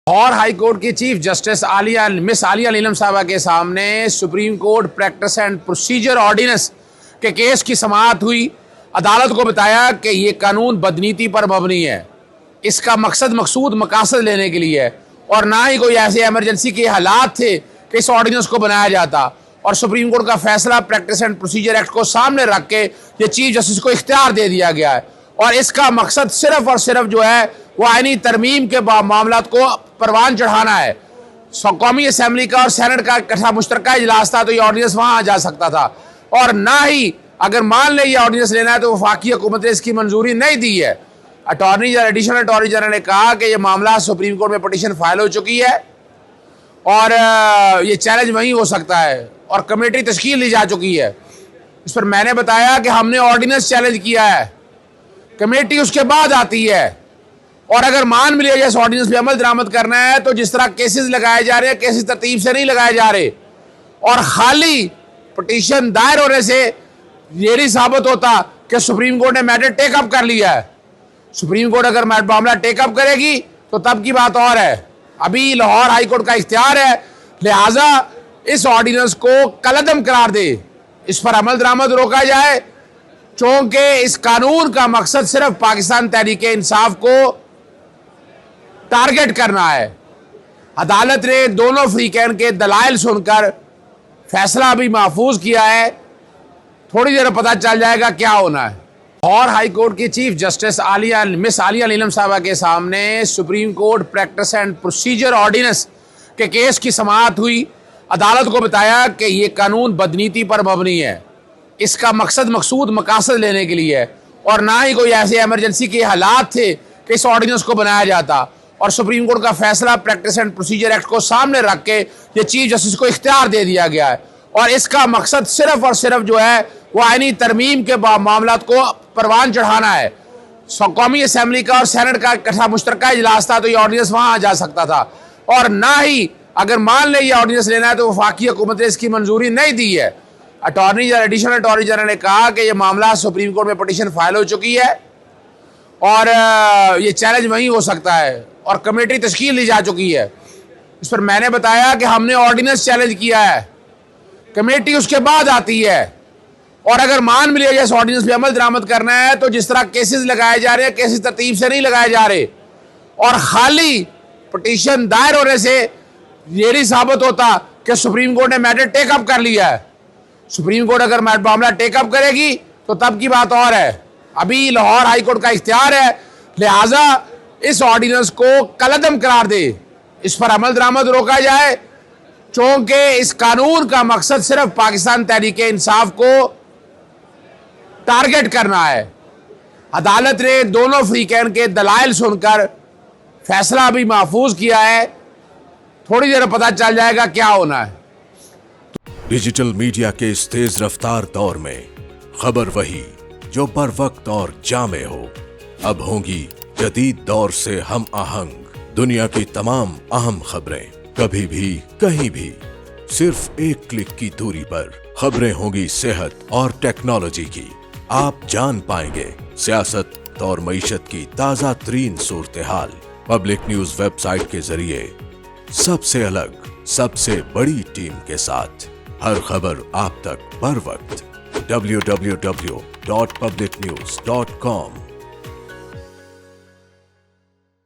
اور high court کی chief justice مس عالیہ نیلم صاحبہ کے سامنے supreme court practice and procedure ordinance کے کیس کی سماعت ہوئی۔ عدالت کو بتایا کہ یہ قانون بدنیتی پر مبنی ہے، اس کا مقصود مقاصد لینے کے لیے ہے، اور نہ ہی کوئی ایسے ایمرجنسی کے حالات تھے کہ اس آرڈیننس کو بنایا جاتا۔ اور سپریم کورٹ کا فیصلہ پریکٹس اینڈ پروسیجر ایکٹ کو سامنے رکھ کے یہ چیف جسٹس کو اختیار دے دیا گیا ہے، اور اس کا مقصد صرف اور صرف جو ہے وہ آئینی ترمیم کے معاملات کو پروان چڑھانا ہے۔ قومی اسمبلی کا اور سینٹ کا اکٹھا مشترکہ اجلاس تھا تو یہ آرڈیننس وہاں آ جا سکتا تھا، اور نہ ہی اگر مان لیں یہ آرڈیننس لینا ہے تو وفاقی حکومت نے اس کی منظوری نہیں دی ہے۔ ایڈیشنل اٹارنی جنرل نے کہا کہ یہ معاملہ سپریم کورٹ میں پٹیشن فائل ہو چکی ہے اور یہ چیلنج وہیں ہو سکتا ہے، اور کمیٹی تشکیل دی جا چکی ہے۔ اس پر میں نے بتایا کہ ہم نے آرڈیننس چیلنج کیا ہے، کمیٹی اس کے بعد آتی ہے، اور اگر مان بھی لیا جائے اس آرڈیننس پہ عمل درآمد کرنا ہے تو جس طرح کیسز لگائے جا رہے ہیں کیسز ترتیب سے نہیں لگائے جا رہے، اور خالی پٹیشن دائر ہونے سے یہ نہیں ثابت ہوتا کہ سپریم کورٹ نے میٹر ٹیک اپ کر لیا ہے۔ سپریم کورٹ اگر معاملہ ٹیک اپ کرے گی تو تب کی بات اور ہے، ابھی لاہور ہائی کورٹ کا اختیار ہے، لہٰذا اس آرڈیننس کو کالعدم قرار دے، اس پر عمل درآمد روکا جائے، چونکہ اس قانون کا مقصد صرف پاکستان تحریک انصاف کو ٹارگٹ کرنا ہے۔ عدالت نے دونوں فریقین کے دلائل سن کر فیصلہ ابھی محفوظ کیا ہے، تھوڑی دیر پتہ چل جائے گا کیا ہونا ہے۔ اور ہائی کورٹ کی چیف جسٹس مس عالیہ نیلم صاحبہ کے سامنے supreme court practice and procedure ordinance کے کیس کی سماعت ہوئی۔ عدالت کو بتایا کہ یہ قانون بدنیتی پر مبنی ہے، اس کا مقصود مقاصد لینے کے لیے ہے، اور نہ ہی کوئی ایسے ایمرجنسی کے حالات تھے کہ اس آرڈیننس کو بنایا جاتا۔ اور سپریم کورٹ کا فیصلہ پریکٹس اینڈ پروسیجر ایکٹ کو سامنے رکھ کے یہ چیف جسٹس کو اختیار دے دیا گیا ہے، اور اس کا مقصد صرف اور صرف جو ہے وہ آئینی ترمیم کے معاملات کو پروان چڑھانا ہے۔ قومی اسمبلی کا اور سینٹ کا اکٹھا مشترکہ اجلاس تھا تو یہ آرڈیننس وہاں آ جا سکتا تھا، اور نہ ہی اگر مان لیں یہ آرڈیننس لینا ہے تو وفاقی حکومت نے اس کی منظوری نہیں دی ہے۔ ایڈیشنل اٹارنی جنرل نے کہا کہ یہ معاملہ سپریم کورٹ میں پٹیشن فائل ہو چکی ہے اور یہ چیلنج وہیں ہو سکتا ہے، اور کمیٹی تشکیل دی جا چکی ہے۔ اس پر میں نے بتایا کہ ہم نے آرڈیننس چیلنج کیا ہے، کمیٹی اس کے بعد آتی ہے، اور اگر مان بھی لیا جائے اس آرڈیننس پہ عمل درآمد کرنا ہے تو جس طرح کیسز لگائے جا رہے ہیں کیسز ترتیب سے نہیں لگائے جا رہے، اور خالی پٹیشن دائر ہونے سے یہ نہیں ثابت ہوتا کہ سپریم کورٹ نے میٹر ٹیک اپ کر لیا ہے۔ سپریم کورٹ اگر معاملہ ٹیک اپ کرے گی تو تب کی بات اور ہے، ابھی لاہور ہائی کورٹ کا اختیار ہے، لہٰذا اس آرڈیننس کو کالعدم قرار دے، اس پر عمل درآمد روکا جائے، چونکہ اس قانون کا مقصد صرف پاکستان تحریک انصاف کو ٹارگٹ کرنا ہے۔ عدالت نے دونوں فریقین کے دلائل سن کر فیصلہ ابھی محفوظ کیا ہے، تھوڑی دیر پتہ چل جائے گا کیا ہونا ہے۔ ڈیجیٹل میڈیا کے اس تیز رفتار دور میں خبر وہی جو بر وقت اور جامع ہو، اب ہوں گی جدید دور سے ہم آہنگ دنیا کی تمام اہم خبریں، کبھی بھی کہیں بھی صرف ایک کلک کی دوری پر۔ خبریں ہوں گی صحت اور ٹیکنالوجی کی، آپ جان پائیں گے سیاست اور معیشت کی تازہ ترین صورتحال۔ پبلک نیوز ویب سائٹ کے ذریعے سب سے الگ، سب سے بڑی ٹیم کے ساتھ ہر خبر آپ تک بر وقت۔ www.publicnews.com